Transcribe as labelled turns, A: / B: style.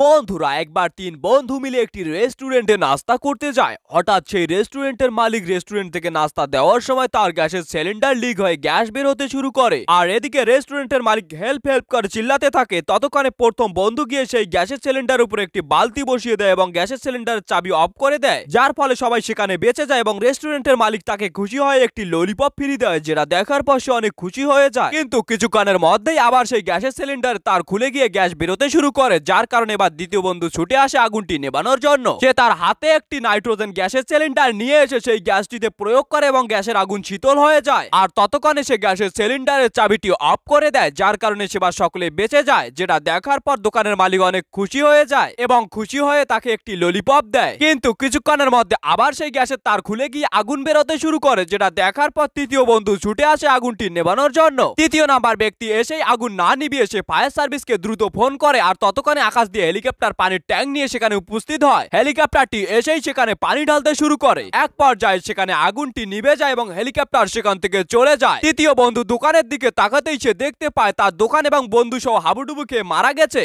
A: বন্ধুরা একবার তিন বন্ধু মিলে একটি রেস্টুরেন্টে নাস্তা করতে যায়। হঠাৎ সেই রেস্টুরেন্টের মালিক রেস্টুরেন্ট থেকে নাস্তা দেওয়ার সময় তার গ্যাসের সিলিন্ডার লিক হয়ে গ্যাস বের হতে শুরু করে। আর এদিকে রেস্টুরেন্টের মালিক হেল্প হেল্প করে চিল্লাতে থাকে। ততক্ষণে প্রথম বন্ধু গিয়ে সেই গ্যাসের সিলিন্ডার উপরে একটি বালতি বসিয়ে দেয় এবং গ্যাসের সিলিন্ডারের চাবি অফ করে দেয়, যার ফলে সবাই সেখানে বেঁচে যায় এবং রেস্টুরেন্টের মালিক তাকে খুশি হয়ে একটি ললিপপ ফিরিয়ে দেয়, যেটা দেখার পর সে অনেক খুশি হয়ে যায়। কিন্তু কিছুক্ষণের মধ্যেই আবার সেই গ্যাসের সিলিন্ডার তার খুলে গিয়ে গ্যাস বেরোতে শুরু করে, যার কারণে এবার দ্বিতীয় বন্ধু ছুটে আসে আগুনটি নেভানোর জন্য। সে তার হাতে একটি নাইট্রোজেন গ্যাসের সিলিন্ডার নিয়ে এসে সেই গ্যাসটিতে প্রয়োগ করে এবং গ্যাসের আগুন শীতল হয়ে যায়। আর ততক্ষণে সে গ্যাসের সিলিন্ডারের চাবিটি অফ করে দেয়, যার কারণে সেবার সকলে বেঁচে যায়, যেটা দেখার পর দোকানের মালিক অনেক খুশি হয়ে যায় এবং খুশি হয়ে তাকে একটি ললিপপ দেয়। কিন্তু কিছুক্ষণের মধ্যে আবার সেই গ্যাসের তার খুলে গিয়ে আগুন বেরোতে শুরু করে, যেটা দেখার পর তৃতীয় বন্ধু ছুটে আসে আগুনটি নেভানোর জন্য। তৃতীয় নাম্বার ব্যক্তি এসেই আগুন না নিভিয়ে সে ফায়ার সার্ভিসকে দ্রুত ফোন করে। আর ততক্ষণে আকাশ দিয়ে হেলিকপ্টার পানির ট্যাঙ্ক নিয়ে সেখানে উপস্থিত হয়। হেলিকপ্টারটি এসেই সেখানে পানি ঢালতে শুরু করে। এক পর্যায়ে সেখানে আগুনটি নিভে যায় এবং হেলিকপ্টার সেখান থেকে চলে যায়। তৃতীয় বন্ধু দোকানের দিকে তাকাতেই সে দেখতে পায় তার দোকান এবং বন্ধু সহ হাবুডুবু খেয়ে মারা গেছে।